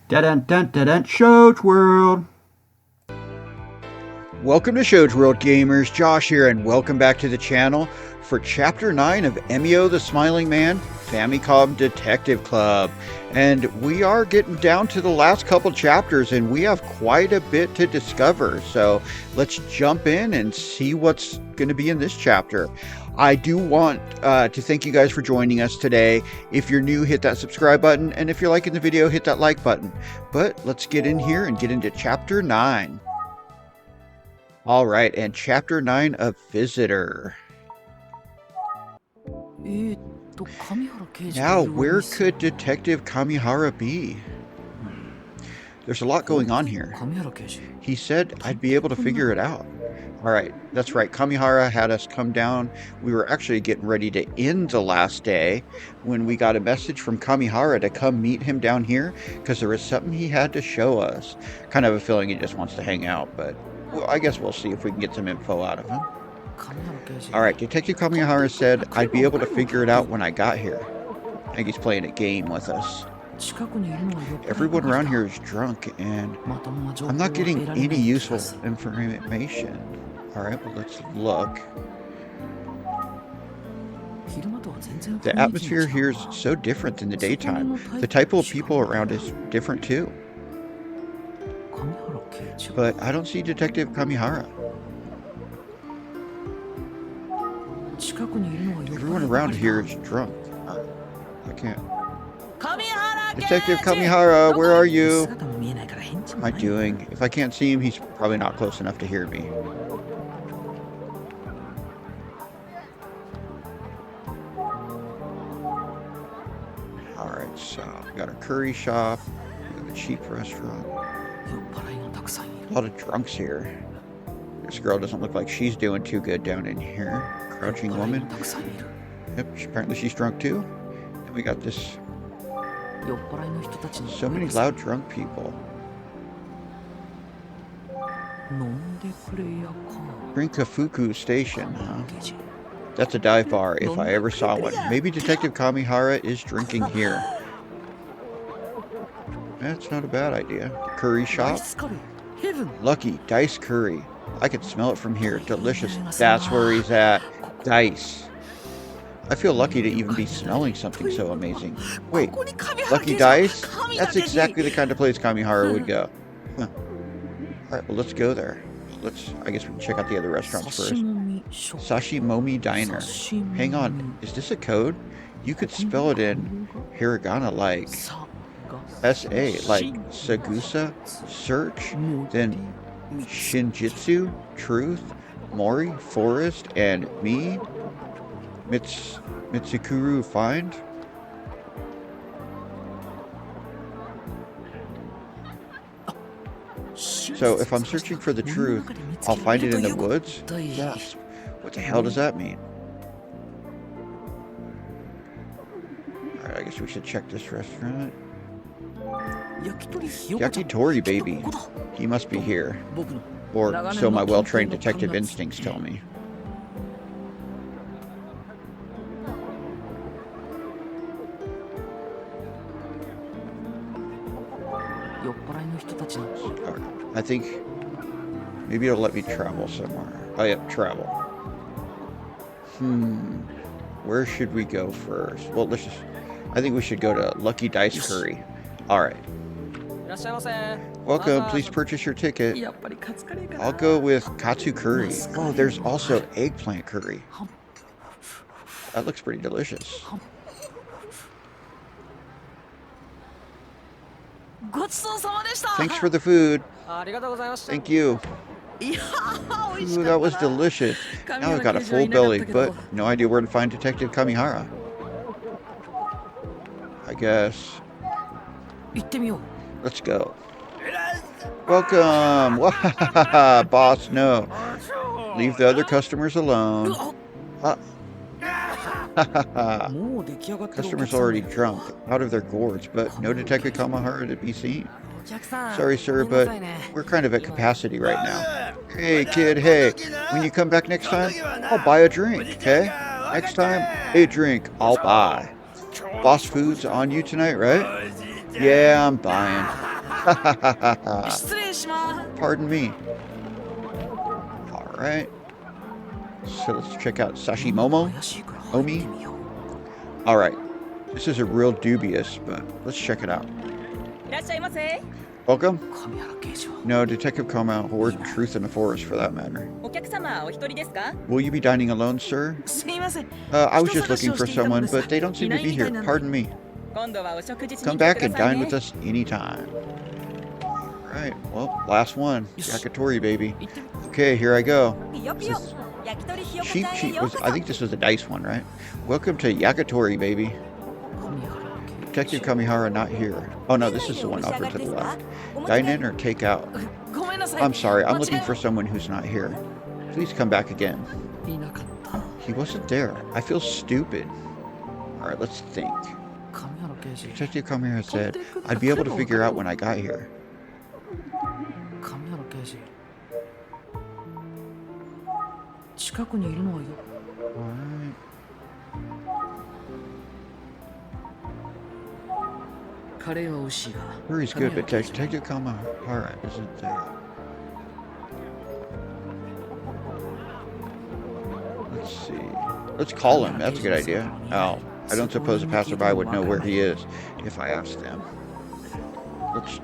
Dun-dun-dun-dun-dun, Shoge World! Welcome to Shoge World Gamers, Josh here, and welcome back to the channel for Chapter 9 of Emio the Smiling Man, Famicom Detective Club. And we are getting down to the last couple chapters, and we have quite a bit to discover. So let's jump in and see what's going to be in this chapter. I do want to thank you guys for joining us today. If you're new, hit that subscribe button, and if you're liking the video, hit that like button. But let's get in here and get into Chapter 9. All right, and Chapter 9 of Visitor. Now, where could Detective Kamihara be? There's a lot going on here. He said I'd be able to figure it out. All right, that's right. Kamihara had us come down. We were actually getting ready to end the last day when we got a message from Kamihara to come meet him down here because there was something he had to show us. Kind of a feeling he just wants to hang out, but well, I guess we'll see if we can get some info out of him. Alright, Detective Kamihara said I'd be able to figure it out when I got here. I think he's playing a game with us. Everyone around here is drunk, and I'm not getting any useful information. Alright, well, let's look. The atmosphere here is so different than the daytime. The type of people around is different too. But I don't see Detective Kamihara. Everyone around here is drunk. I can't. Detective Kamihara, where are you? What am I doing? If I can't see him, he's probably not close enough to hear me. Alright, so we got a curry shop, we got a cheap restaurant. A lot of drunks here. This girl doesn't look like she's doing too good down in here. Crouching woman. Yep, apparently she's drunk too. And we got this. So many loud drunk people. Rinkafuku Station, huh? That's a dive bar if I ever saw one. Maybe Detective Kamihara is drinking here. That's not a bad idea. Curry shop. Lucky Dice Curry. I can smell it from here. Delicious. That's where he's at. Dice. I feel lucky to even be smelling something so amazing. Wait, Lucky Dice? That's exactly the kind of place Kamihara would go. Huh. Alright, well, let's go there. I guess we can check out the other restaurants first. Sashimomi Diner. Hang on, is this a code? You could spell it in hiragana like S-A, like Sagusa, search, then Shinjitsu, truth, Mori, forest, and me, Mitsukuru, find. So if I'm searching for the truth, I'll find it in the woods? Yes. What the hell does that mean? Alright, I guess we should check this restaurant. Yakitori baby. He must be here. Or so my well-trained detective instincts tell me. I think maybe it'll let me travel somewhere. Oh yeah, travel. Where should we go first? Well, I think we should go to Lucky Dice Curry. Alright. Welcome, please purchase your ticket. I'll go with Katsu Curry. Oh, there's also eggplant curry. That looks pretty delicious. Thanks for the food. Thank you. Ooh, that was delicious. Now I've got a full belly, but no idea where to find Detective Kamihara. I guess. Let's go. Welcome! Boss, no. Leave the other customers alone. Customers already drunk, out of their gourds, but no Detective Kamihara to be seen. Sorry, sir, but we're kind of at capacity right now. Hey, kid, hey, when you come back next time, I'll buy a drink, okay? Next time, a drink, I'll buy. Boss food's on you tonight, right? Yeah, I'm buying. Pardon me. Alright. So let's check out Sashimomo. Omi. Alright. This is a real dubious, but let's check it out. Welcome. No, Detective Kama hoard truth in the forest for that matter. Will you be dining alone, sir? I was just looking for someone, but they don't seem to be here. Pardon me. Come back and dine with us anytime. Alright, well, last one. Yakitori, baby. Okay, here I go. Sheep. I think this was a dice one, right? Welcome to Yakitori, baby. Detective Kamihara not here. Oh no, this is the one over to the left. Dine in or take out? I'm sorry, I'm looking for someone who's not here. Please come back again. He wasn't there. I feel stupid. Alright, let's think. Detective Kamihara said I'd be able to figure out when I got here. Alright. Hurry's good, but Detective Kamihara isn't there. Let's see. Let's call him. That's a good idea. Oh, I don't suppose a passerby would know where he is if I asked them. Let's...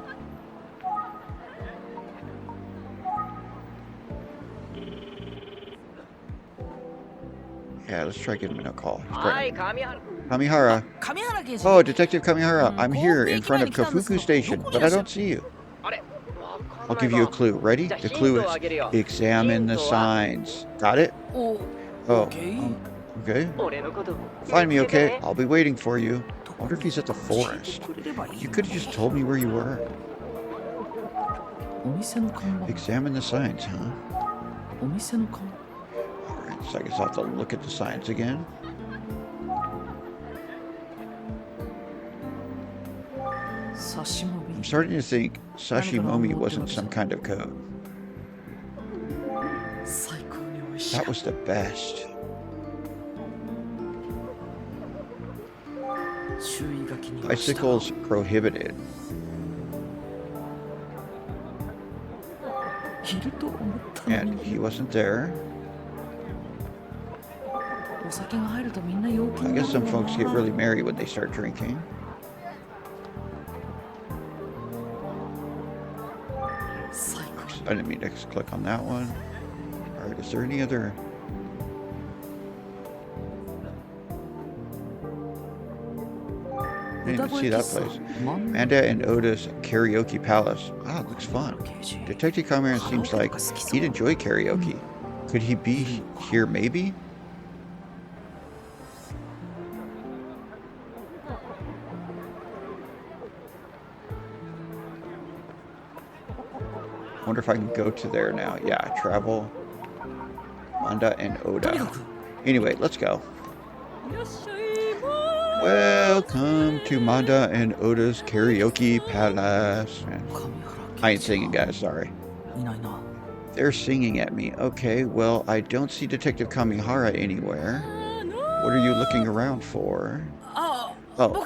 Yeah, let's try giving him a call. Hi, Kamihara. Oh, Detective Kamihara, I'm here in front of Kofuku Station, but I don't see you. I'll give you a clue. Ready? The clue is examine the signs. Got it? Oh, okay. Find me, okay? I'll be waiting for you. I wonder if he's at the forest. You could have just told me where you were. Examine the signs, huh? Alright, so I guess I'll have to look at the signs again. I'm starting to think Sashimomi wasn't some kind of code. That was the best. Bicycles prohibited. And he wasn't there. I guess some folks get really merry when they start drinking. I didn't mean to click on that one. Alright, is there any other... I didn't even see that place. Amanda and Oda's Karaoke Palace. Ah, it looks fun. Detective Kamihara seems like he'd enjoy karaoke. Could he be here maybe? I wonder if I can go to there now. Yeah, travel. Amanda and Oda. Anyway, let's go. Welcome to Manda and Oda's Karaoke Palace. I ain't singing, guys, sorry. They're singing at me. Okay, well, I don't see Detective Kamihara anywhere. What are you looking around for? Oh,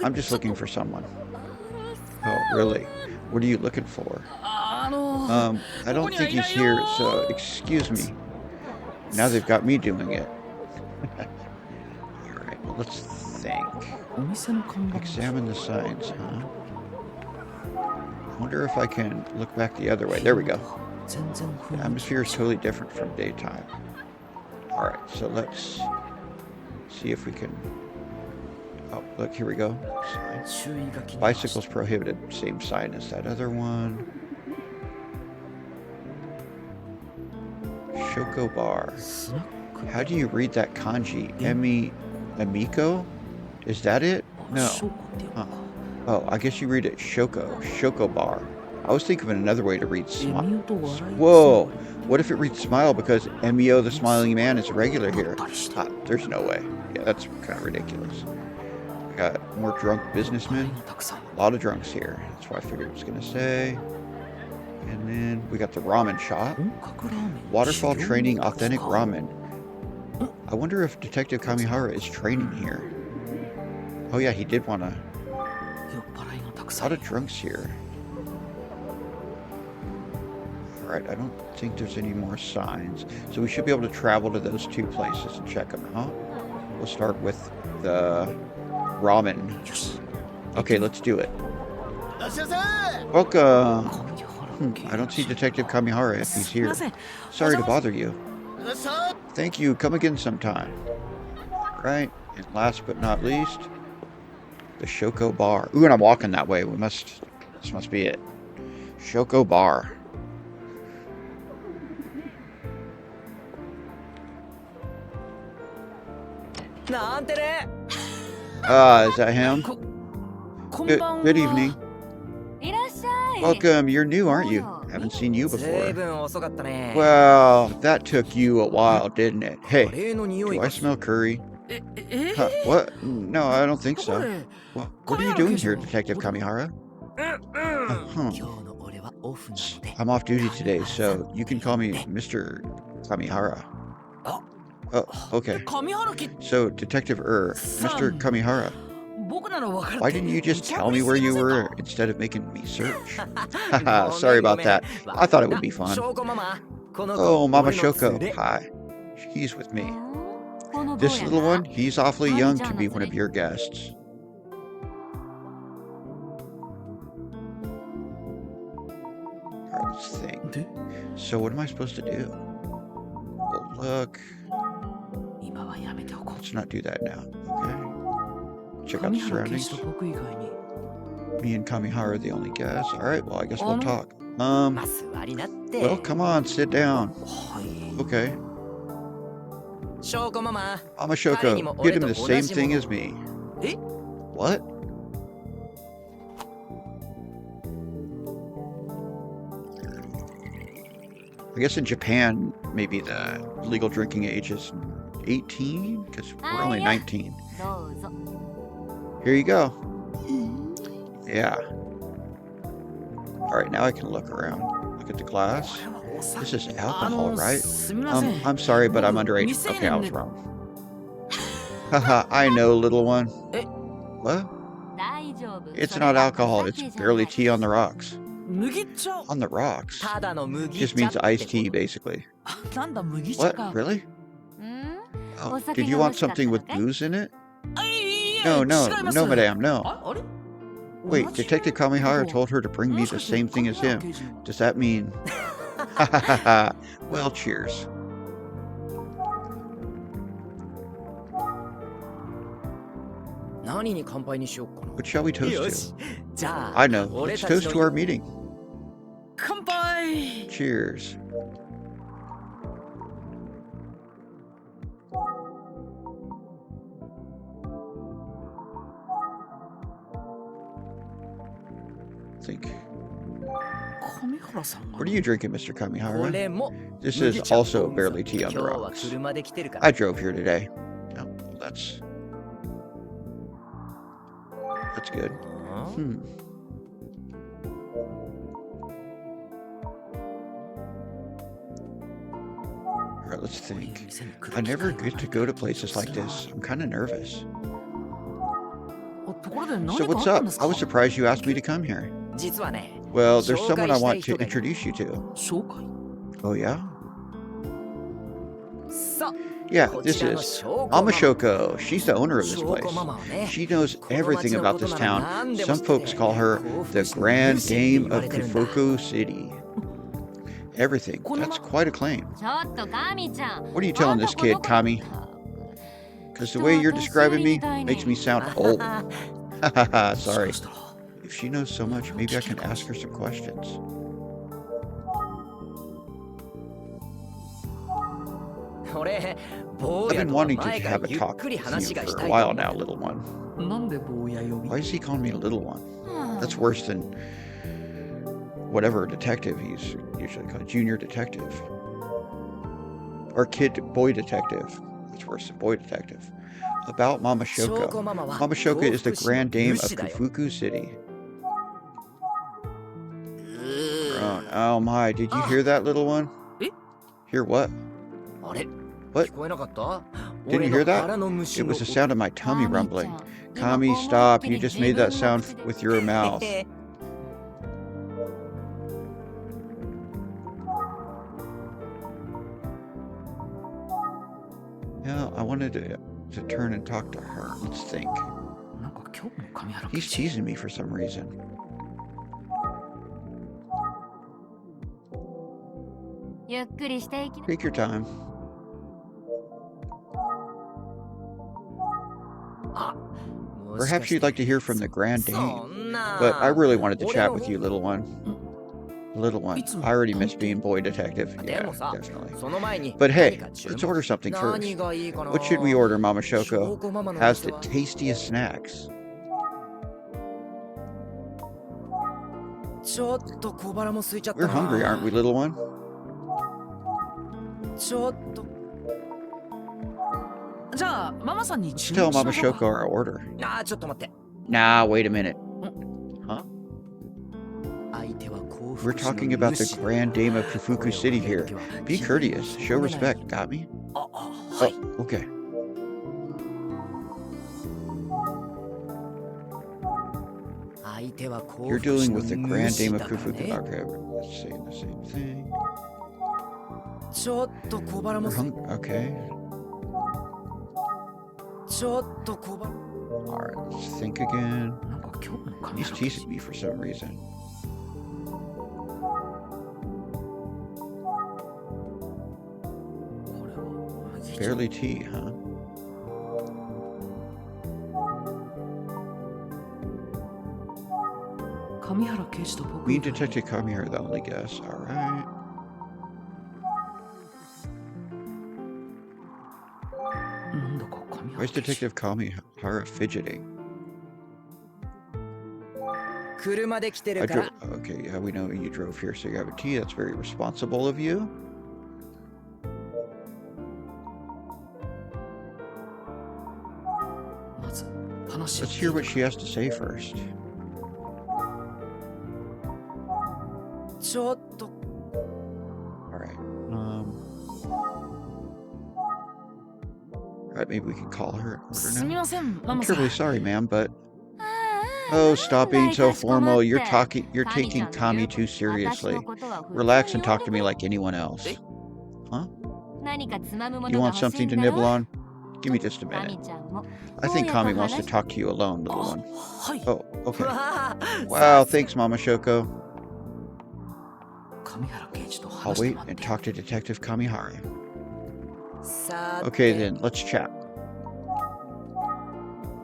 I'm just looking for someone. Oh, really? What are you looking for? I don't think he's here, so excuse me. Now they've got me doing it. Alright, well, let's think. Examine the signs, huh? I wonder if I can look back the other way. There we go. The atmosphere is totally different from daytime. Alright, so let's see if we can... Oh, look, here we go. Sign. Bicycles prohibited. Same sign as that other one. Shoko Bar. How do you read that kanji? Emiko? Is that it? No. Huh. Oh, I guess you read it Shoko Bar. I was thinking of another way to read smile. Whoa! What if it reads smile because Emio the smiling man is regular here? Ah, there's no way. Yeah, that's kind of ridiculous. I got more drunk businessmen. A lot of drunks here. That's what I figured it was going to say. And then we got the ramen shop. Waterfall training authentic ramen. I wonder if Detective Kamihara is training here. Oh yeah, he did want to... A lot of drunks here. Alright, I don't think there's any more signs. So we should be able to travel to those two places and check them out. We'll start with the ramen. Okay, let's do it. Welcome! I don't see Detective Kamihara if he's here. Sorry to bother you. Thank you, come again sometime. Right, and last but not least, the Shoko Bar. Ooh, and I'm walking that way. This must be it. Shoko Bar. Is that him? Good evening. Welcome, you're new, aren't you? Haven't seen you before. Well, that took you a while, didn't it? Hey, do I smell curry? Huh, what? No, I don't think so. Well, what are you doing here, Detective Kamihara? I'm off duty today, so you can call me Mr. Kamihara. Oh, okay. So, Detective Mr. Kamihara, why didn't you just tell me where you were instead of making me search? Haha, sorry about that. I thought it would be fun. Oh, Mama Shoko, hi. He's with me. This little one, he's awfully young to be one of your guests. Alright, let's think. So what am I supposed to do? Well, look. Let's not do that now, okay? Check out the surroundings. Me and Kamihara are the only guests. Alright, well, I guess we'll talk. Well, come on, sit down. Okay. Mama Shoko, get him the same thing as me. What? I guess in Japan, maybe the legal drinking age is 18? Because we're only 19. Here you go. Yeah. Alright, now I can look around. Look at the glass. This is alcohol, right? I'm sorry, but I'm underage. Okay, I was wrong. Haha, I know, little one. What? It's not alcohol, it's barely tea on the rocks. On the rocks? Just means iced tea, basically. What? Really? Oh, did you want something with booze in it? No, madame, no. Wait, Detective Kamihara told her to bring me the same thing as him. Does that mean... Well, cheers. What shall we toast to? I know. Let's toast to our meeting. Cheers. Think. What are you drinking, Mr. Kamihara? This is also barely tea on the rocks. I drove here today. Oh, well, that's good. Alright, let's think. I never get to go to places like this. I'm kind of nervous. So what's up? I was surprised you asked me to come here. Well, there's someone I want to introduce you to. Oh, yeah? Yeah, this is Mama Shoko. She's the owner of this place. She knows everything about this town. Some folks call her the Grand Dame of Kufuku City. Everything. That's quite a claim. What are you telling this kid, Kami? Because the way you're describing me makes me sound old. Haha, sorry. If she knows so much, maybe I can ask her some questions. I've been wanting to have a talk with you for a while now, little one. Why is he calling me little one? That's worse than whatever detective he's usually called, junior detective. Or boy detective. That's worse than boy detective. About Mama Shoko. Mama Shoko is the Grand Dame of Kufuku City. Oh my, did you hear that, little one? Hear what? What? Didn't you hear that? It was the sound of my tummy rumbling. Kami, stop. You just made that sound with your mouth. wanted to turn and talk to her. Let's think. He's teasing me for some reason. Take your time. Perhaps you'd like to hear from the Grand Dame, but I really wanted to chat with you, little one. Little one, I already miss being boy detective. Yeah, definitely. But hey, let's order something first. What should we order, Mama Shoko? Has the tastiest snacks. We're hungry, aren't we, little one? Let's tell Mama Shoko our order. Nah, wait a minute. Huh? We're talking about the Grand Dame of Fufuku City here. Be courteous. Show respect. Got me? Oh, okay. You're dealing with the Grand Dame of Fufuku. Okay, let's say the same thing. Okay. Alright, let's think again. He's teasing me for some reason. Barely tea, huh? Me and Detective Kamihara are the only guess. Alright. Why is Detective Kamihara fidgeting? Okay, yeah, we know you drove here, so you have a tea. That's very responsible of you. Let's hear what she has to say first. Alright. Alright, maybe we can call her and order now. I'm terribly sorry, ma'am, but... Oh, stop being so formal. You're taking Kami too seriously. Relax and talk to me like anyone else. Huh? You want something to nibble on? Give me just a minute. I think Kami wants to talk to you alone, little one. Oh, okay. Wow, thanks, Mama Shoko. I'll wait and talk to Detective Kamihara. Okay then, let's chat.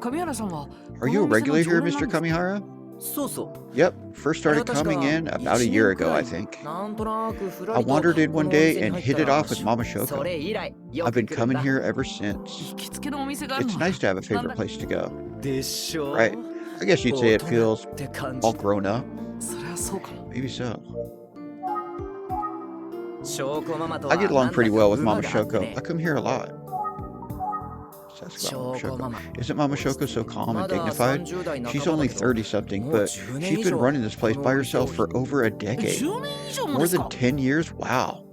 Are you a regular here, Mr. Kamihara? Yep, first started coming in about a year ago, I think. I wandered in one day and hit it off with Mama Shoko. I've been coming here ever since. It's nice to have a favorite place to go. Right, I guess you'd say it feels all grown up. Maybe so. I get along pretty well with Mama Shoko. I come here a lot. Isn't Mama Shoko so calm and dignified? She's only 30-something, but she's been running this place by herself for over a decade. More than 10 years? Wow.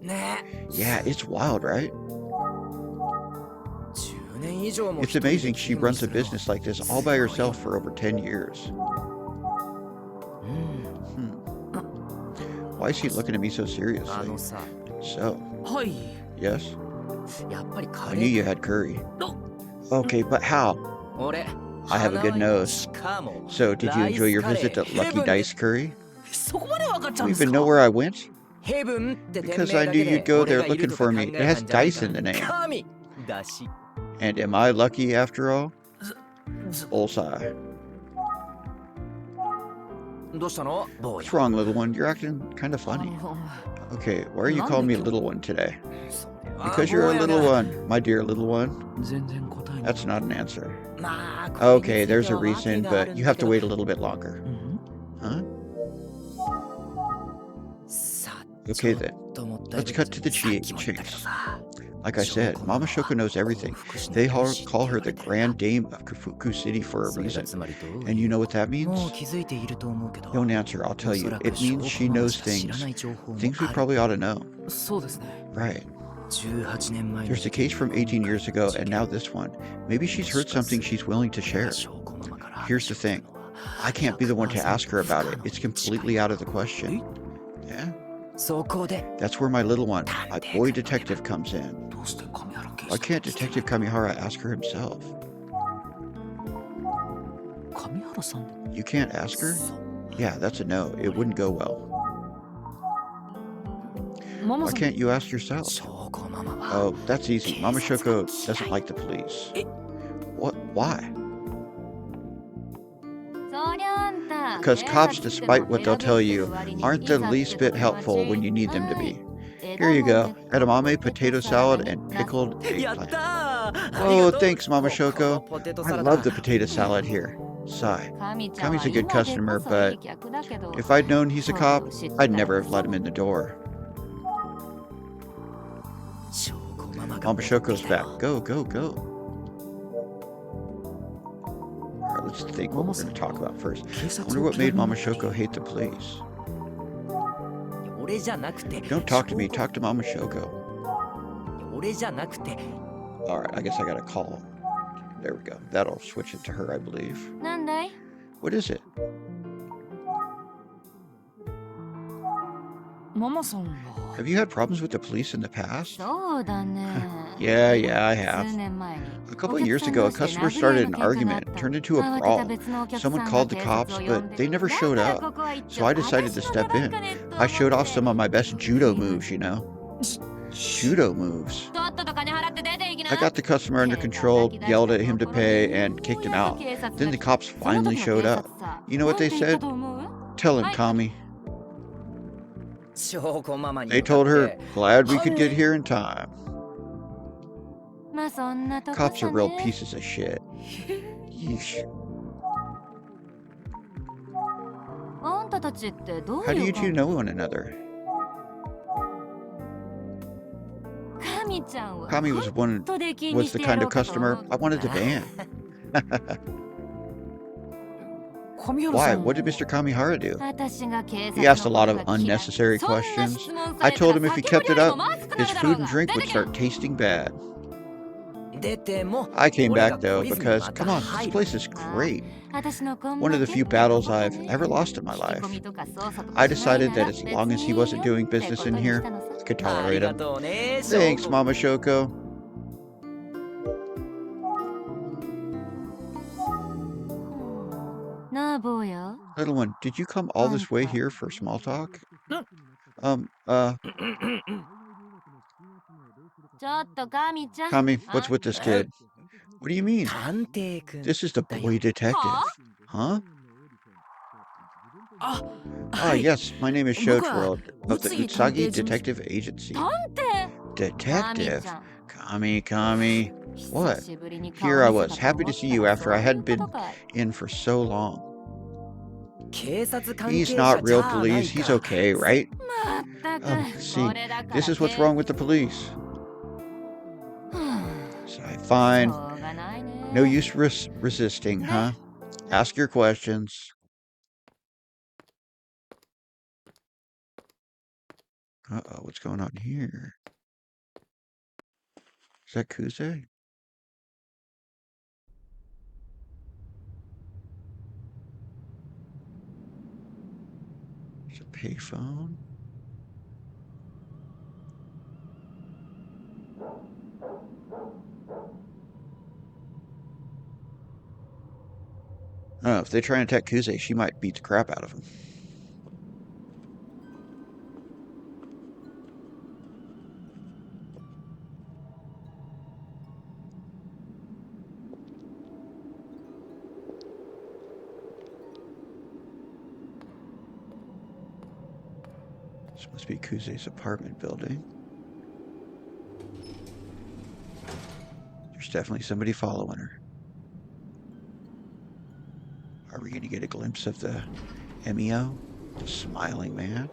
Yeah, it's wild, right? It's amazing she runs a business like this all by herself for over 10 years. Why is he looking at me so seriously? So, yes? I knew you had curry. Okay, but how? I have a good nose. So, did you enjoy your visit to Lucky Dice Curry? Do you even know where I went? Because I knew you'd go there looking for me. It has dice in the name. And am I lucky after all? Bullseye. What's wrong, little one? You're acting kind of funny. Okay, why are you calling me little one today? Because you're a little one, my dear little one. That's not an answer. Okay, there's a reason, but you have to wait a little bit longer. Huh? Okay then, let's cut to the chase. Like I said, Mama Shoko knows everything. They call her the Grand Dame of Fufuku City for a reason. And you know what that means? Don't answer, I'll tell you. It means she knows things. Things we probably ought to know. Right. There's a case from 18 years ago, and now this one. Maybe she's heard something she's willing to share. Here's the thing. I can't be the one to ask her about it. It's completely out of the question. Yeah? That's where my little one, my boy detective, comes in. Why can't Detective Kamihara ask her himself? You can't ask her? Yeah, that's a no. It wouldn't go well. Why can't you ask yourself? Oh, that's easy. Mama Shoko doesn't like the police. What? Why? Because cops, despite what they'll tell you, aren't the least bit helpful when you need them to be. Here you go. Edamame, potato salad, and pickled eggplant. Oh, thanks, Mama Shoko. I love the potato salad here. Sigh. Kami's a good customer, but if I'd known he's a cop, I'd never have let him in the door. Mama Shoko's back. Go, go, go. Alright, let's think what we're going to talk about first. I wonder what made Mama Shoko hate the police. Don't talk to me, talk to Mama Shoko. Alright, I guess I gotta call. There we go. That'll switch it to her, I believe. What is it? Have you had problems with the police in the past? Yeah, I have. A couple of years ago, a customer started an argument, turned into a brawl. Someone called the cops, but they never showed up. So I decided to step in. I showed off some of my best judo moves, you know. Judo moves. I got the customer under control, yelled at him to pay, and kicked him out. Then the cops finally showed up. You know what they said? Tell him, Kami. They told her, glad we could get here in time. Cops are real pieces of shit. Yeesh. How do you two know one another? Kami was the kind of customer I wanted to ban. Why? What did Mr. Kamihara do? He asked a lot of unnecessary questions. I told him if he kept it up, his food and drink would start tasting bad. I came back though because, come on, this place is great. One of the few battles I've ever lost in my life. I decided that as long as he wasn't doing business in here, I could tolerate him. Thanks, Mama Shoko. Little one, did you come all this way here for small talk? Kami, what's with this kid? What do you mean? This is the boy detective. Huh? Yes, my name is Shotworld of the Utsagi Detective Agency. Detective? Kami. What? Here I was, happy to see you after I hadn't been in for so long. He's not real police, he's okay, right? See, this is what's wrong with the police. Fine. No use resisting, huh? Ask your questions. Uh-oh, what's going on here? Is that Kuze? It's a payphone. Oh, if they try and attack Kuze, she might beat the crap out of him. This must be Kuze's apartment building. There's definitely somebody following her. Are we going to get a glimpse of the Emio, the smiling man?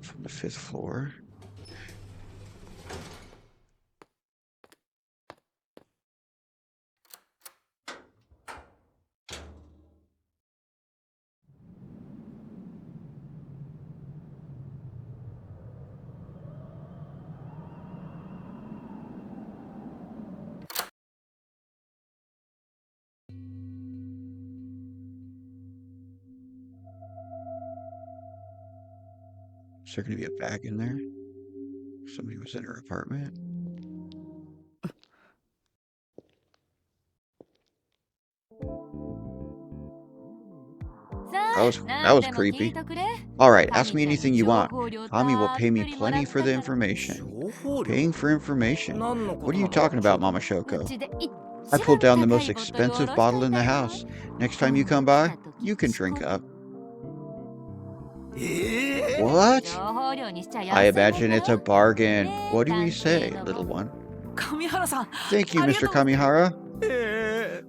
From the 5th floor. Is there going to be a bag in there? Somebody was in her apartment. That was creepy. Alright, ask me anything you want. Kami will pay me plenty for the information. Paying for information? What are you talking about, Mama Shoko? I pulled down the most expensive bottle in the house. Next time you come by, you can drink up. What? I imagine it's a bargain. What do we say, little one? Thank you, Mr. Kamihara.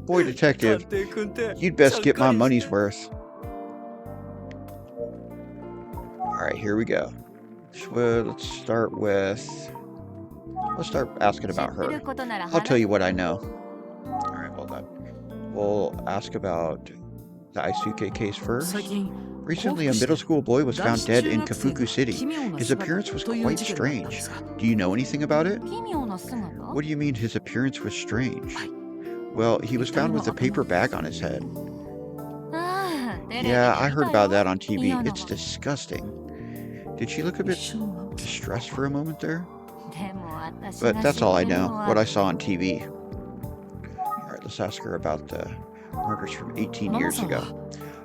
Boy, detective, you'd best get my money's worth. Alright, here we go. Let's start asking about her. I'll tell you what I know. Alright, hold on. We'll ask about the Aisuke case first. Recently, a middle school boy was found dead in Kafuku City. His appearance was quite strange. Do you know anything about it? What do you mean his appearance was strange? Well, he was found with a paper bag on his head. Yeah, I heard about that on TV. It's disgusting. Did she look a bit distressed for a moment there? But that's all I know, what I saw on TV. Alright, let's ask her about the murders from 18 years ago.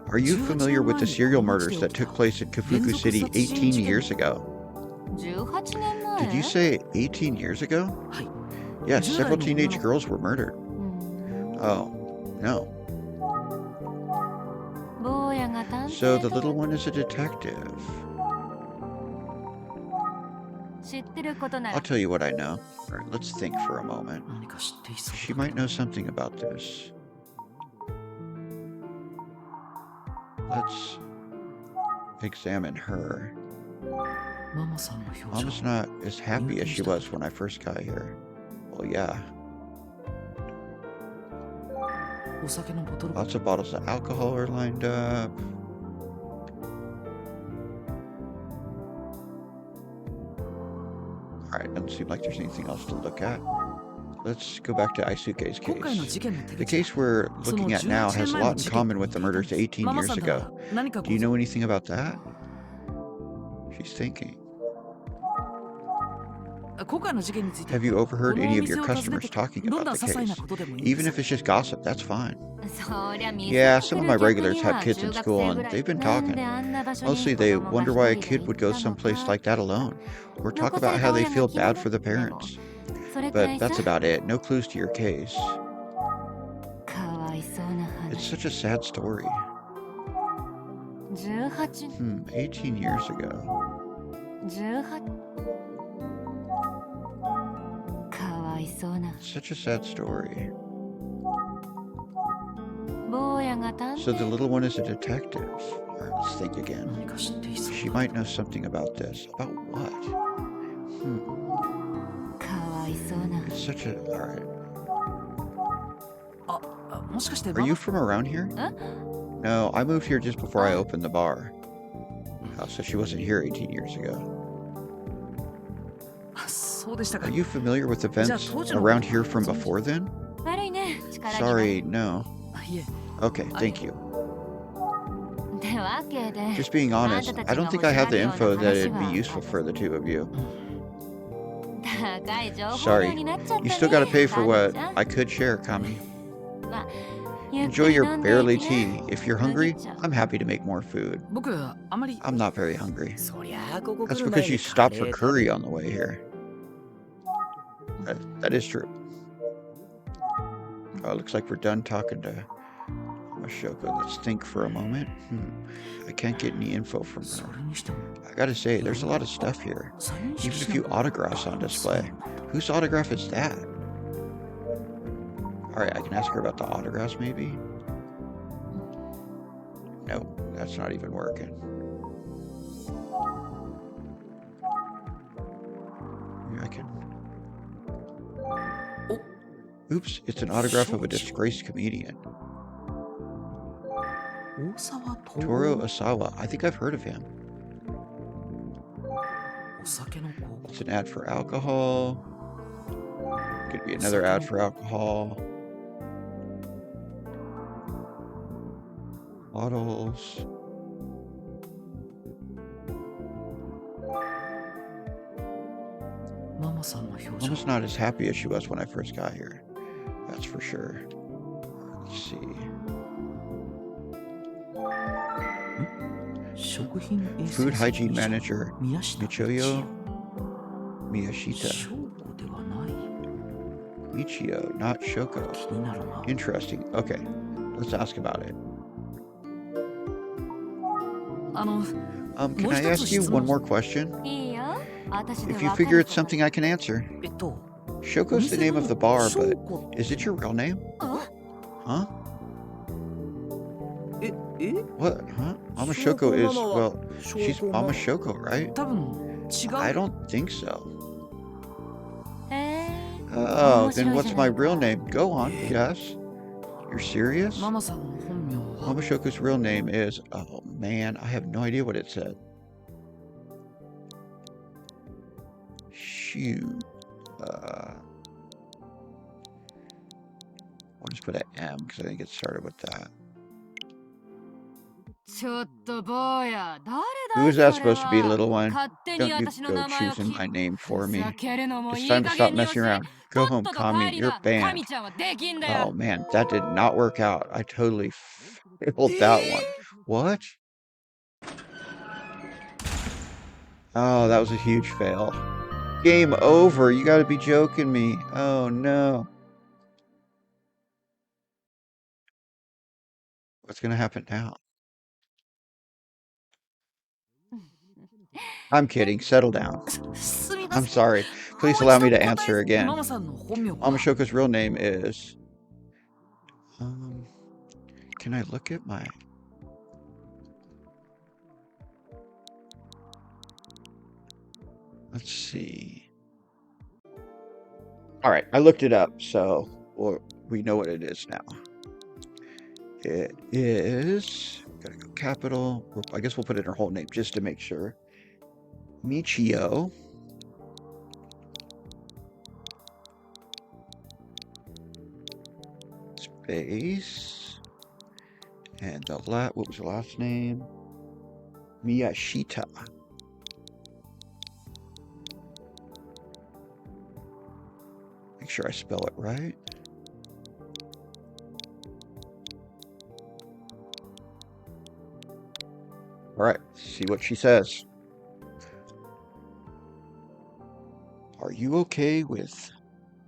Are you familiar with the serial murders that took place in Kafuku City 18 years ago? Did you say 18 years ago? Yes, several teenage girls were murdered. Oh, no. So the little one is a detective. I'll tell you what I know. Alright, let's think for a moment. She might know something about this. Let's examine her. Mama's not as happy as she was when I first got here. Well, yeah. Lots of bottles of alcohol are lined up. Alright, doesn't seem like there's anything else to look at. Let's go back to Aisuke's case. The case we're looking at now has a lot in common with the murders 18 years ago. Do you know anything about that? She's thinking. Have you overheard any of your customers talking about the case? Even if it's just gossip, that's fine. Yeah, some of my regulars have kids in school and they've been talking. Mostly they wonder why a kid would go someplace like that alone, or talk about how they feel bad for the parents. But that's about it. No clues to your case. It's such a sad story. 18 years ago. Such a sad story. So the little one is a detective. Alright, let's think again. She might know something about this. About what? It's such a... Alright. Are you from around here? No, I moved here just before I opened the bar. Oh, so she wasn't here 18 years ago. Are you familiar with events around here from before then? Sorry, no. Okay, thank you. Just being honest, I don't think I have the info that it'd be useful for the two of you. Sorry, you still gotta pay for what I could share, Kami. Enjoy your barely tea. If you're hungry, I'm happy to make more food. I'm not very hungry. That's because you stopped for curry on the way here. That is true. Oh, it looks like we're done talking to Shoko. Let's think for a moment. I can't get any info from her. I gotta say, there's a lot of stuff here. Even a few autographs on display. Whose autograph is that? Alright, I can ask her about the autographs, maybe? No, that's not even working. Maybe I can... Oops, it's an autograph of a disgraced comedian. Toro Osawa. I think I've heard of him. It's an ad for alcohol. Could be another ad for alcohol. Bottles. Mama's not as happy as she was when I first got here. That's for sure. Let's see. Food hygiene manager Michiyo Miyashita. Michio, not Shoko. Interesting. Okay, let's ask about it. Can I ask you one more question? If you figure it's something I can answer. Shoko's the name of the bar, but is it your real name? Huh? What? Huh? Mama Shoko is, well, she's Mama Shoko, right? I don't think so. Oh, then what's my real name? Go on, yes. You're serious? Mama Shoko's real name is, oh man, I have no idea what it said. Shoot. I'll just put an M because I think it started with that. Who is that supposed to be, little one? Don't you go choosing my name for me. It's time to stop messing around. Go home, Kami. You're banned. Oh man, that did not work out. I totally failed that one. What? Oh, that was a huge fail. Game over. You gotta be joking me. Oh no. What's gonna happen now? I'm kidding. Settle down. I'm sorry. Please allow me to answer again. Mama Shoko's real name is... can I look at my... Let's see. All right, I looked it up, so we know what it is now. It is... Gotta go capital. I guess we'll put in her whole name just to make sure. Michio. Space. And what was the last name? Miyashita. Make sure I spell it right. All right, see what she says. Are you okay with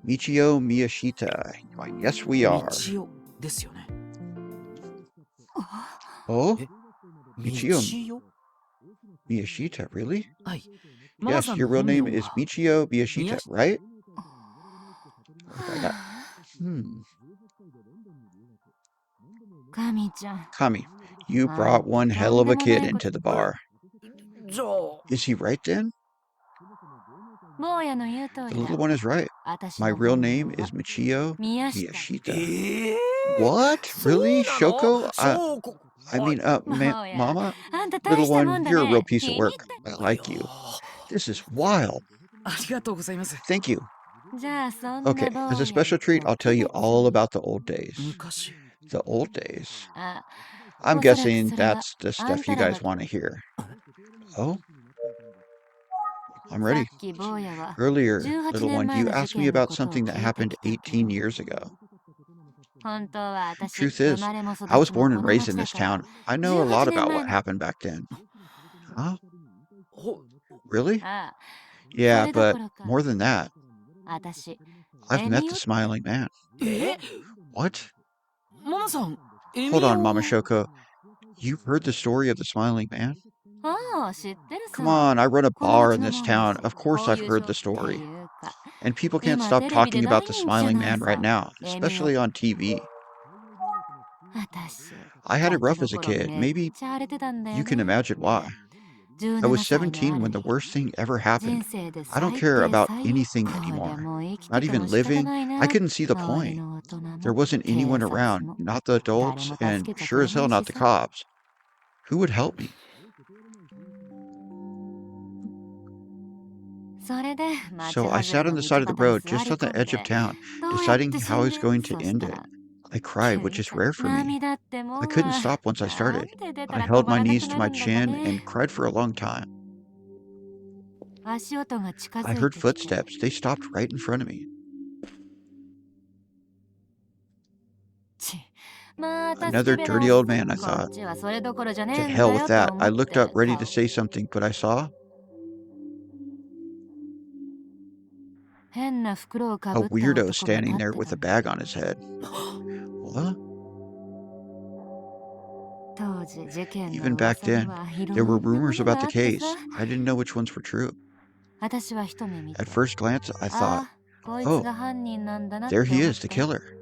Michio Miyashita? Yes, we are. Oh? Michio Miyashita, really? Yes, your real name is Michio Miyashita, right? Kami, you brought one hell of a kid into the bar. Is he right then? The little one is right. My real name is Michio Miyashita. What? Really? Shoko? I mean, Mama? Little one, you're a real piece of work. I like you. This is wild. Thank you. Okay, as a special treat, I'll tell you all about the old days. The old days? I'm guessing that's the stuff you guys want to hear. Oh? I'm ready. Earlier, little one, you asked me about something that happened 18 years ago. Truth is, I was born and raised in this town. I know a lot about what happened back then. Huh? Really? Yeah, but more than that, I've met the smiling man. What? Hold on, Mama Shoko. You've heard the story of the smiling man? Come on, I run a bar in this town. Of course I've heard the story. And people can't stop talking about the smiling man right now, especially on TV. I had it rough as a kid. Maybe you can imagine why. I was 17 when the worst thing ever happened. I don't care about anything anymore. Not even living. I couldn't see the point. There wasn't anyone around, not the adults, and sure as hell not the cops. Who would help me? So I sat on the side of the road just on the edge of town, deciding how I was going to end it. I cried, which is rare for me. I couldn't stop once I started. I held my knees to my chin and cried for a long time. I heard footsteps. They stopped right in front of me. Another dirty old man, I thought. To hell with that. I looked up, ready to say something, but I saw a weirdo standing there with a bag on his head. What? Even back then, there were rumors about the case. I didn't know which ones were true. At first glance, I thought, oh, there he is, the killer.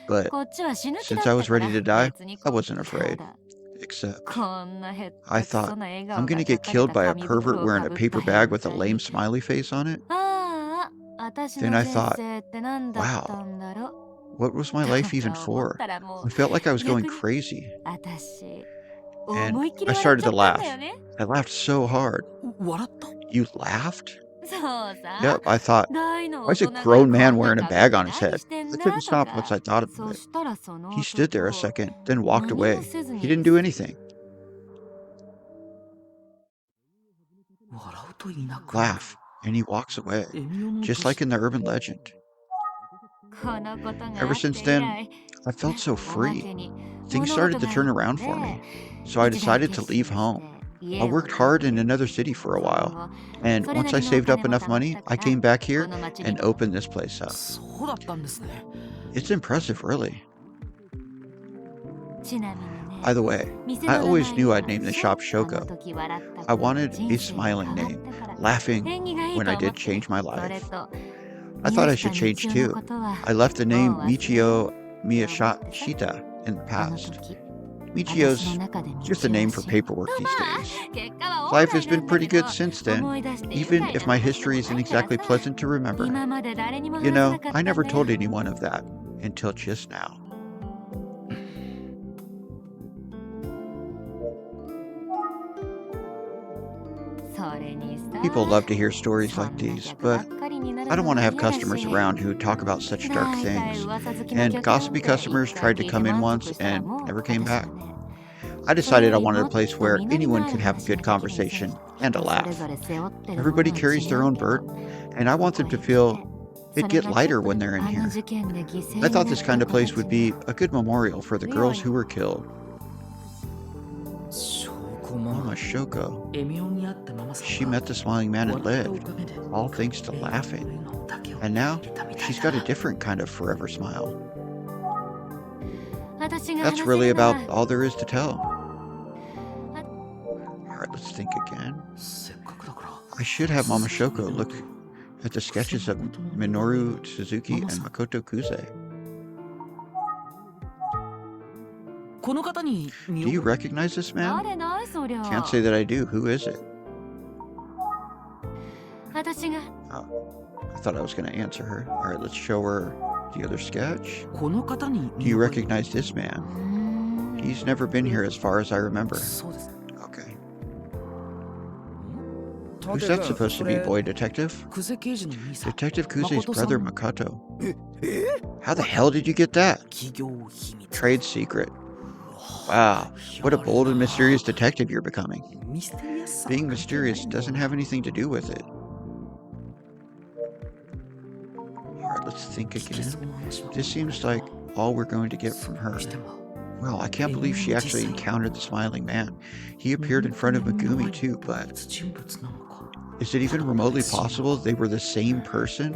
But since I was ready to die, I wasn't afraid. Except, I thought, I'm gonna get killed by a pervert wearing a paper bag with a lame smiley face on it? Then I thought, wow, what was my life even for? I felt like I was going crazy. And I started to laugh. I laughed so hard. You laughed? Yep, I thought, why is a grown man wearing a bag on his head? I couldn't stop once I thought of it. He stood there a second, then walked away. He didn't do anything. Laugh, and he walks away, just like in the urban legend. Ever since then, I felt so free. Things started to turn around for me, so I decided to leave home. I worked hard in another city for a while, and once I saved up enough money, I came back here and opened this place up. It's impressive, really. By the way, I always knew I'd name the shop Shoko. I wanted a smiling name, laughing when I did change my life. I thought I should change too. I left the name Michio Miyashita in the past. Michio's just a name for paperwork these days. Life has been pretty good since then, even if my history isn't exactly pleasant to remember. You know, I never told anyone of that until just now. People love to hear stories like these, but I don't want to have customers around who talk about such dark things. And gossipy customers tried to come in once and never came back. I decided I wanted a place where anyone could have a good conversation and a laugh. Everybody carries their own burden, and I want them to feel it get lighter when they're in here. I thought this kind of place would be a good memorial for the girls who were killed. Mama Shoko. She met the smiling man and lived, all thanks to laughing. And now, she's got a different kind of forever smile. That's really about all there is to tell. Alright, let's think again. I should have Mama Shoko look at the sketches of Minoru Suzuki and Makoto Kuze. Do you recognize this man? Can't say that I do. Who is it? Oh, I thought I was going to answer her. Alright, let's show her the other sketch. Do you recognize this man? He's never been here as far as I remember. Okay. Who's that supposed to be, boy detective? Detective Kuze's brother, Makoto. How the hell did you get that? Trade secret. Wow, what a bold and mysterious detective you're becoming. Being mysterious doesn't have anything to do with it. Alright, let's think again. This seems like all we're going to get from her. Well, I can't believe she actually encountered the smiling man. He appeared in front of Megumi too, but is it even remotely possible they were the same person?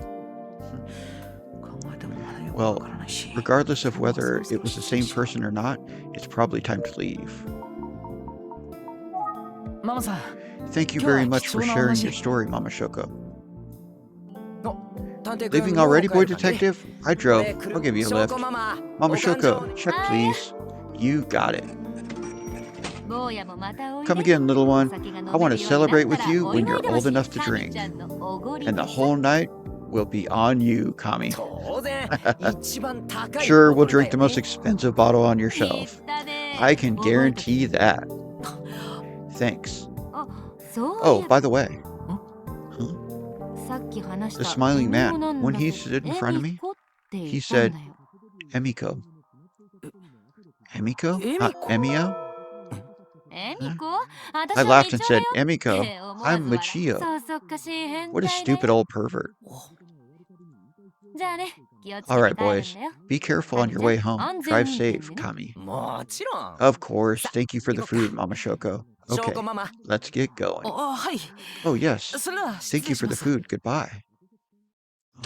Well, regardless of whether it was the same person or not, it's probably time to leave. Thank you very much for sharing your story, Mama Shoko. Leaving already, boy detective? I drove. I'll give you a lift. Mama Shoko, check please. You got it. Come again, little one. I want to celebrate with you when you're old enough to drink. And the whole night will be on you, Kami. Sure, we'll drink the most expensive bottle on your shelf. I can guarantee that. Thanks. Oh, by the way. The smiling man, when he stood in front of me, he said, Emiko. Emiko? Not Emio? I laughed and said, Emiko, I'm Michio. What a stupid old pervert. All right, boys. Be careful on your way home. Drive safe, Kami. Of course. Thank you for the food, Mama Shoko. Okay, let's get going. Oh, yes. Thank you for the food. Goodbye.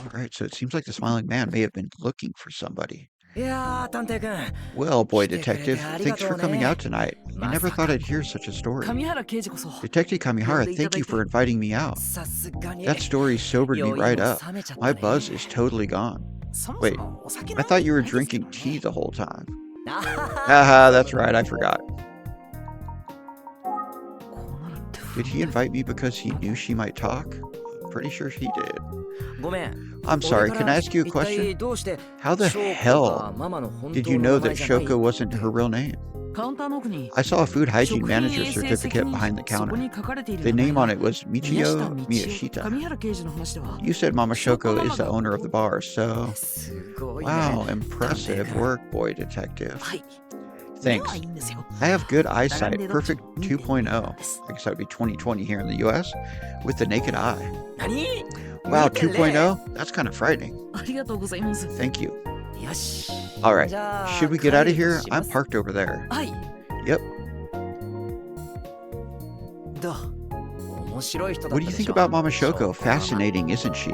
All right, so it seems like the smiling man may have been looking for somebody. Well, boy detective, thanks for coming out tonight. I never thought I'd hear such a story. Detective Kamihara, thank you for inviting me out. That story sobered me right up. My buzz is totally gone. Wait, I thought you were drinking tea the whole time. Haha, that's right, I forgot. Did he invite me because he knew she might talk? Pretty sure he did. I'm sorry, can I ask you a question? How the hell did you know that Shoko wasn't her real name? I saw a food hygiene manager certificate behind the counter. The name on it was Michio Miyashita. You said Mama Shoko is the owner of the bar, so... Wow, impressive work, boy detective. Thanks. I have good eyesight, perfect 2.0. I guess that would be 20/20 here in the US, with the naked eye. Wow, 2.0? That's kind of frightening. Thank you. Alright, should we get out of here? I'm parked over there. Yep. What do you think about Mama Shoko? Fascinating, isn't she?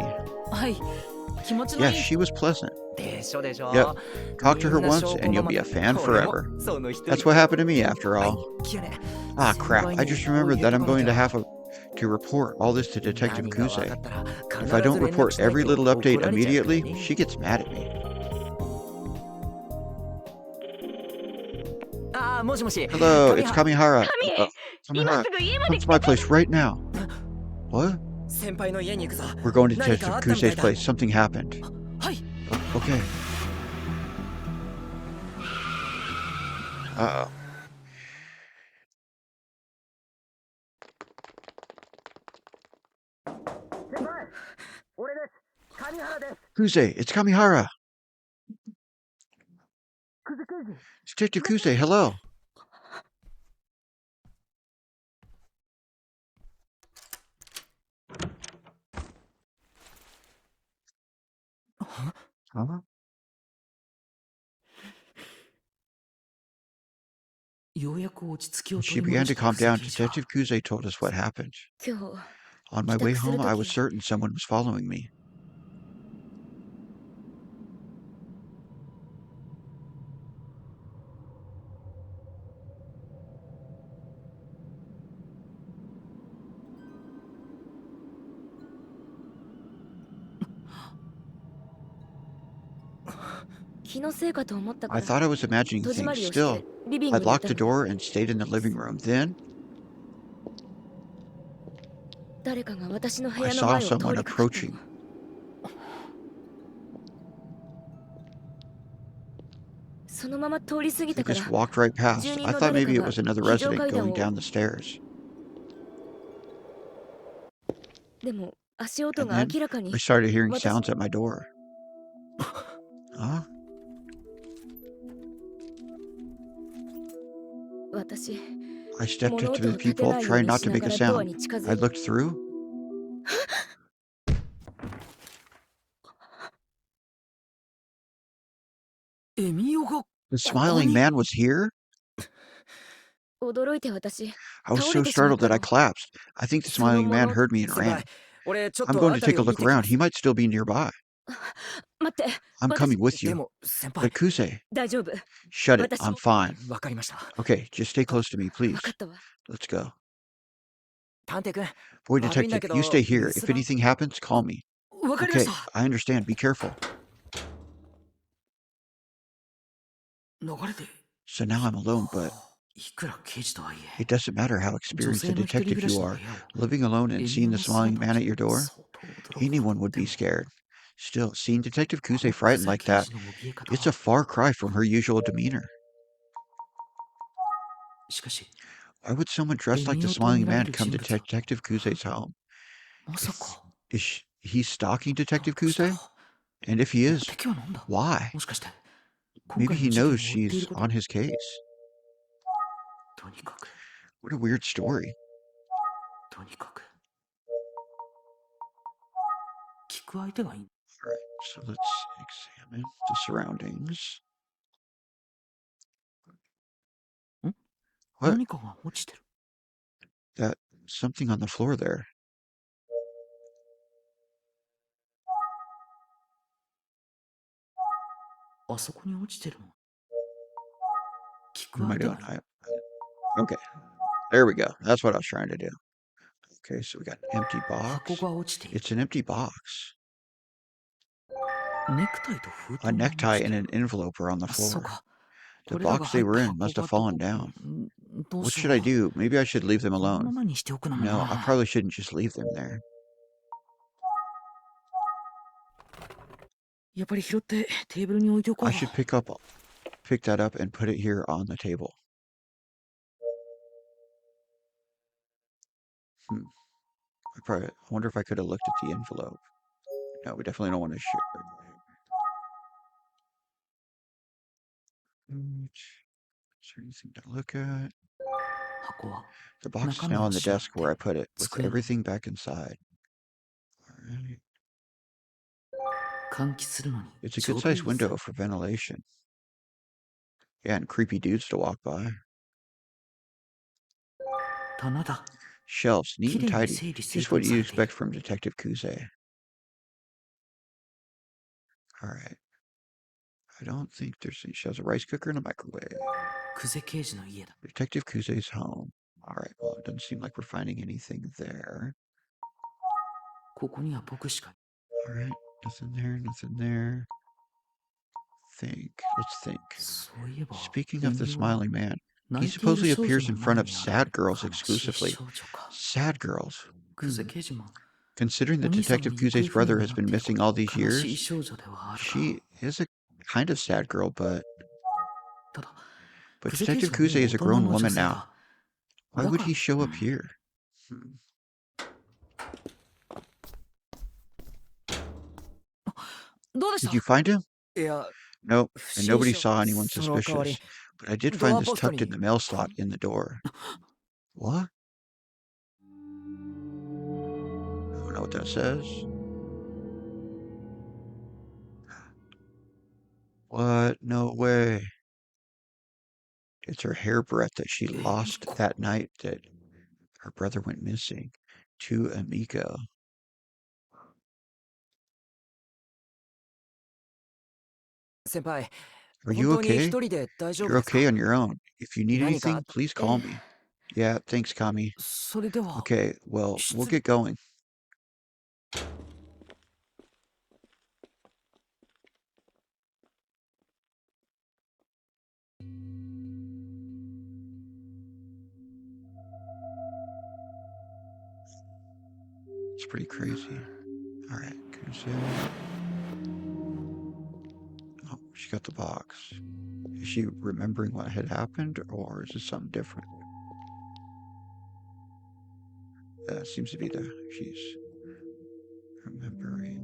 Yes, she was pleasant. Yep. Talk to her once and you'll be a fan forever. That's what happened to me after all. Ah, crap. I just remembered that I'm going to have to report all this to Detective Kuze. If I don't report every little update immediately, she gets mad at me. Hello, it's Kamihara. Kamihara, come to my place right now. What? We're going to Detective Kuze's place. Something happened. Okay. Uh-oh. Kuze, it's Kamihara. Detective Kuze, hello. Huh? When she began to calm down, Detective Kuze told us what happened. On my way home, I was certain someone was following me. I thought I was imagining things. Still, I locked the door and stayed in the living room. Then, I saw someone approaching. They just walked right past. I thought maybe it was another resident going down the stairs. And then, I started hearing sounds at my door. Huh? I stepped into the peephole, trying not to make a sound. I looked through. The smiling man was here? I was so startled that I collapsed. I think the smiling man heard me and ran. I'm going to take a look around. He might still be nearby. I'm coming with you. But Kuze, shut it. I'm fine. Okay, just stay close to me, please. Let's go. Boy detective, you stay here. If anything happens, call me. Okay, I understand. Be careful. So now I'm alone, but it doesn't matter how experienced a detective you are. Living alone and seeing the smiling man at your door, anyone would be scared. Still, seeing Detective Kuze frightened like that, it's a far cry from her usual demeanor. Why would someone dressed like the smiling man come to Detective Kuze's home? Is he stalking Detective Kuze? And if he is, why? Maybe he knows she's on his case. What a weird story. Alright, so let's examine the surroundings. What? That something on the floor there. What am I doing? Okay, there we go. That's what I was trying to do. Okay, so we got an empty box. It's an empty box. A necktie and an envelope are on the floor. The box they were in must have fallen down. What should I do? Maybe I should leave them alone. No, I probably shouldn't just leave them there. I should pick that up and put it here on the table. I wonder if I could have looked at the envelope. No, we definitely don't want to share it. Is there anything to look at? The box is now on the desk where I put it, with everything back inside. Alright. It's a good-sized window for ventilation. Yeah, and creepy dudes to walk by. Shelves, neat and tidy. Just what you'd expect from Detective Kuze. Alright. I don't think she has a rice cooker and a microwave. Detective Kuze's home. Alright, well, it doesn't seem like we're finding anything there. Alright, nothing there, nothing there. Let's think. Speaking of the smiling man, he supposedly appears in front of sad girls exclusively. Sad girls? Considering that Detective Kuze's brother has been missing all these years, she is a kind of sad girl, but Detective Kuze is a grown woman now. Why would he show up here? Did you find him? Nope, and nobody saw anyone suspicious. But I did find this tucked in the mail slot in the door. What? I don't know what that says. What? No way. It's her hairbreadth that she lost that night that her brother went missing to Emio. Are you okay? You're okay on your own. If you need anything, please call me. Yeah, thanks, Kami. Okay, well, we'll get going. It's pretty crazy. Alright, Kuze. Oh, she got the box. Is she remembering what had happened, or is this something different? That seems to be she's remembering.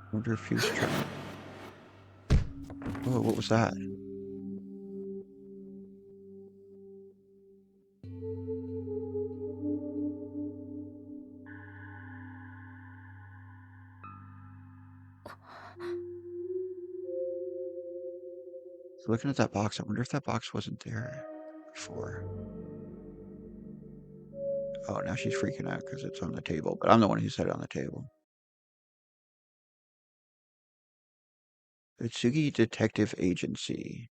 I wonder if he was trying. Whoa, what was that? Looking at that box, I wonder if that box wasn't there before. Oh, now she's freaking out because it's on the table, but I'm the one who set it on the table. Itsugi Detective Agency.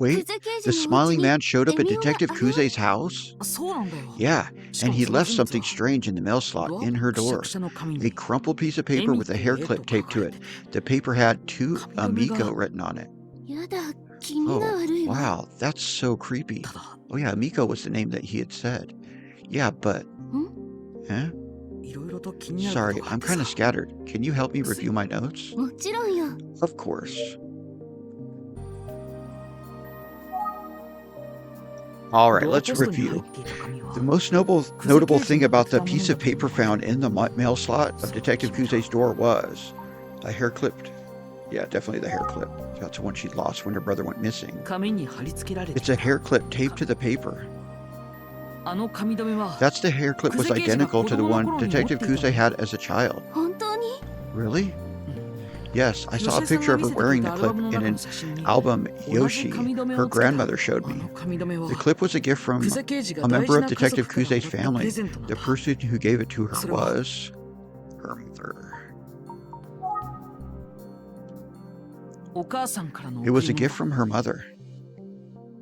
Wait, the smiling man showed up at Detective Kuze's house? Yeah, and he left something strange in the mail slot in her door. A crumpled piece of paper with a hair clip taped to it. The paper had "To Emio" written on it. Oh, wow, that's so creepy. Oh yeah, Emio was the name that he had said. Yeah, but... Huh? Sorry, I'm kind of scattered. Can you help me review my notes? Of course. All right, let's review. The most notable thing about the piece of paper found in the mail slot of Detective Kusei's door was a hair clipped. Yeah, definitely the hair clip. That's the one she lost when her brother went missing. It's a hair clip taped to the paper. That's the hair clip was identical to the one Detective Kusei had as a child. Really? Yes, I saw a picture of her wearing the clip in an album Yoshi, her grandmother, showed me. The clip was a gift from a member of Detective Kusei's family. The person who gave it to her was her mother. It was a gift from her mother.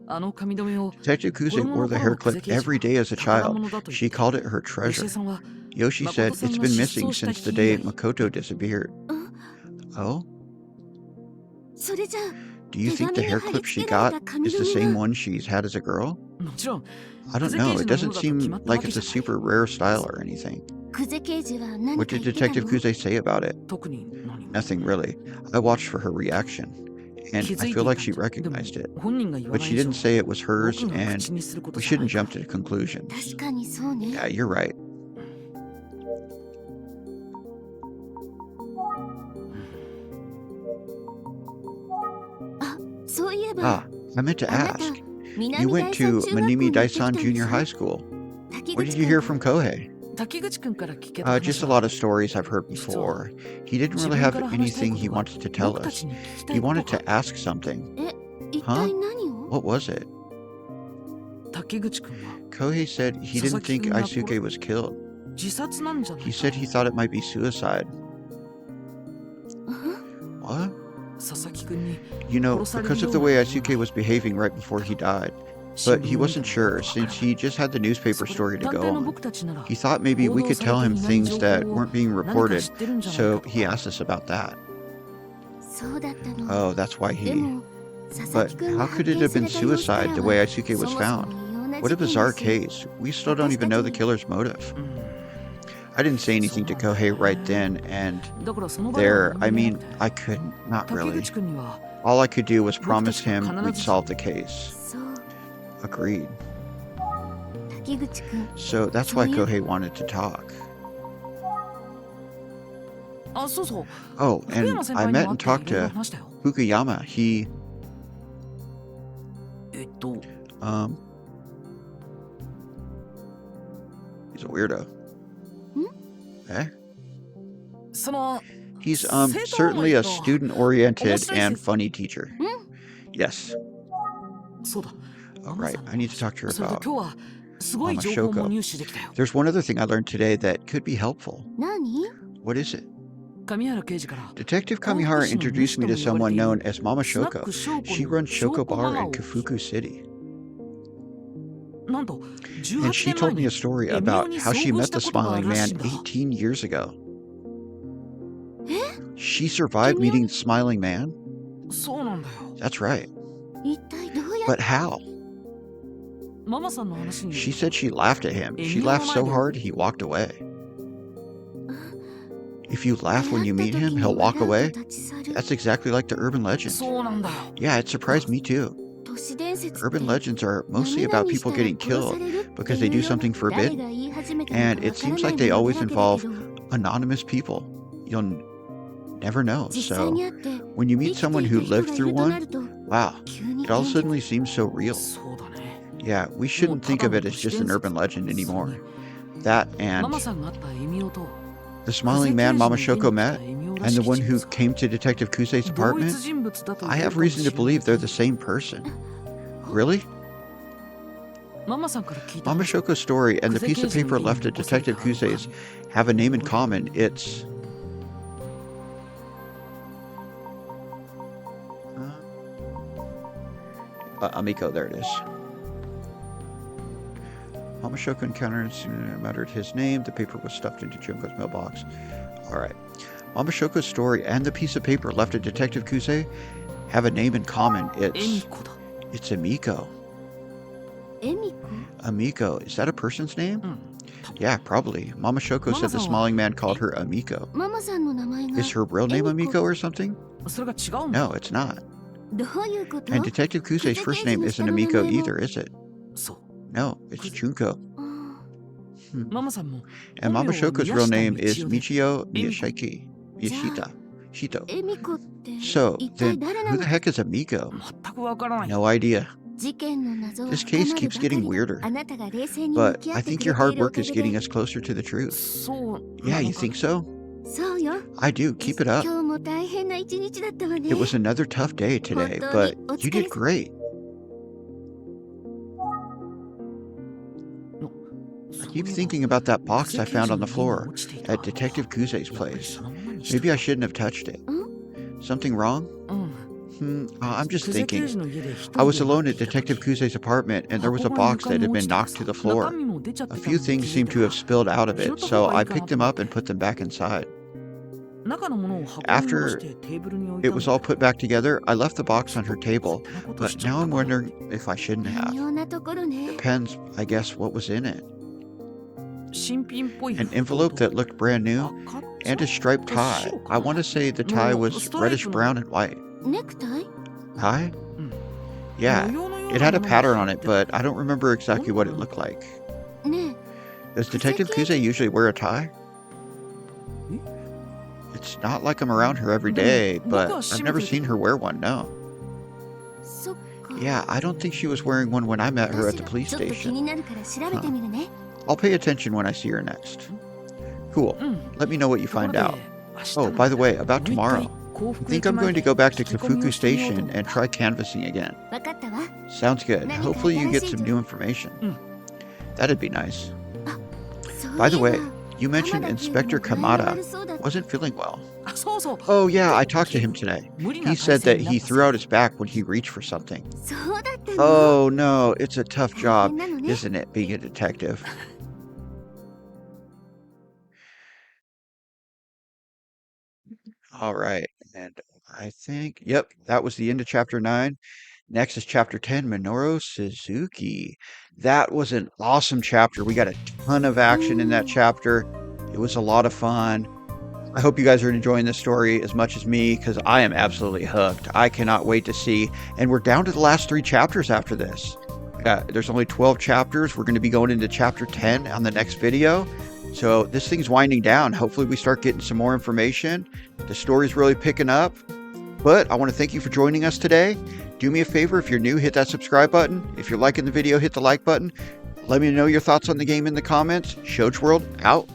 Detective Kusei wore the hair clip every day as a child. She called it her treasure. Yoshi said it's been missing since the day Makoto disappeared. Oh? Do you think the hair clip she got is the same one she's had as a girl? I don't know. It doesn't seem like it's a super rare style or anything. What did Detective Kusei say about it? Nothing really. I watched for her reaction, and I feel like she recognized it. But she didn't say it was hers, and we shouldn't jump to conclusions. Yeah, you're right. Ah, I meant to ask. You went to Manimi Daisan Junior High School. What did you hear from Kohei? Just a lot of stories I've heard before. He didn't really have anything he wanted to tell us. He wanted to ask something. Huh? What was it? Kohei said he didn't think Aisuke was killed. He said he thought it might be suicide. What? You know, because of the way Aisuke was behaving right before he died. But he wasn't sure, since he just had the newspaper story to go on. He thought maybe we could tell him things that weren't being reported, so he asked us about that. Oh, that's why he... But how could it have been suicide the way Aisuke was found? What a bizarre case. We still don't even know the killer's motive. I didn't say anything to Kohei right then and there. I mean, I couldn't. Not really. All I could do was promise him we'd solve the case. Agreed. So that's why Kohei wanted to talk. Oh, and I met and talked to Fukuyama. He's a weirdo. Eh? He's certainly a student-oriented and funny teacher. Yes. Oh, right. I need to talk to her about Mama Shoko. There's one other thing I learned today that could be helpful. What is it? Detective Kamihara introduced me to someone known as Mama Shoko. She runs Shoko Bar in Kafuku City. And she told me a story about how she met the smiling man 18 years ago. She survived meeting the smiling man? That's right. But how? She said she laughed at him. She laughed so hard he walked away. If you laugh when you meet him, he'll walk away? That's exactly like the urban legend. Yeah, it surprised me too. Urban legends are mostly about people getting killed because they do something forbidden. And it seems like they always involve anonymous people. You'll never know. So when you meet someone who lived through one, wow, it all suddenly seems so real. Yeah, we shouldn't think of it as just an urban legend anymore. That and the smiling man Mama Shoko met, and the one who came to Detective Kusei's apartment, I have reason to believe they're the same person. Really? Mama Shoko's story and the piece of paper left at Detective Kusei's have a name in common. It's... Amiko, there it is. Mama Shoko encountered and muttered his name. The paper was stuffed into Junko's mailbox. Alright. Mama Shoko's story and the piece of paper left at Detective Kusei have a name in common. It's Emiko. Amiko. Is that a person's name? Yeah, probably. Mama Shoko said the smiling man called her Amiko. Is her real name Amiko or something? No, it's not. And Detective Kusei's first name isn't Amiko either, is it? No, it's Junko. And Mama さんも Shoko's real name is 宮下 Michio Shito. エミコって So, 一体 then 誰な who の？ the heck is Amigo? 全くわからない。 No idea. 事件の謎は This 深 case まる keeps ばかり getting だ。 weirder. あなたが冷静に向 But き合 I ってく think れ your て hard いるお work か is げ getting で。 us closer to the truth. そう Yeah, な you のか think so? そうよ。 I do. Keep it up. 今日も大変な一日だったわね。 It was another tough day today, but you did great. I keep thinking about that box I found on the floor at Detective Kuze's place. Maybe I shouldn't have touched it. Something wrong? I'm just thinking. I was alone at Detective Kuze's apartment, and there was a box that had been knocked to the floor. A few things seemed to have spilled out of it, so I picked them up and put them back inside. After it was all put back together, I left the box on her table, but now I'm wondering if I shouldn't 微 have. 妙なところね。 Depends, I guess, what was in it. 新品っぽい An envelope that looked brand new, and a striped tie. I want to say the tie was reddish brown and white. ネクタイ？ Tie? Yeah, it had a pattern on it, but I don't remember exactly what it looked like. ね Does Detective Kuze usually wear a tie? It's not like I'm around her every day, but I've never seen her wear one, no. え、そっか。 Yeah, I don't think she was wearing one when I met her at the 私 police ちょっと気 station. になるから調べてみるね。 I'll pay attention when I see her next. Cool. うん Let me know what you ところ find で out. 明日 Oh, の by the way, about もう一回 tomorrow. 幸 I 福 think 駅 I'm 前 going で to go back to 聞き込み Kafuku をしてみようと Station 思っ and た try canvassing again. わかったわ。 Sounds good.何か Hopefully you get 新しい some 情 new 報。 information. うん That'd be nice. そう By the いえば way, you mentioned 浜田警部 Inspector も具合が Kamada 悪そうだった。 wasn't feeling well. あそうそう Oh yeah, I talked to him today. 無理な He 体 said 勢 that にな he った threw out his back when he reached for something. そうだったの？ Oh no, it's a tough 大 job, 変なのね。 isn't it, being a detective? All right, and I think, yep, that was the end of chapter 9. Next is chapter 10, Minoru Suzuki. That was an awesome chapter. We got a ton of action in that chapter. It was a lot of fun. I hope you guys are enjoying this story as much as me, because I am absolutely hooked. I cannot wait to see. And we're down to the last 3 chapters after this. There's only 12 chapters. We're going to be going into chapter 10 on the next video. So this thing's winding down. Hopefully we start getting some more information. The story's really picking up. But I want to thank you for joining us today. Do me a favor, if you're new, hit that subscribe button. If you're liking the video, hit the like button. Let me know your thoughts on the game in the comments. Shoach World, out.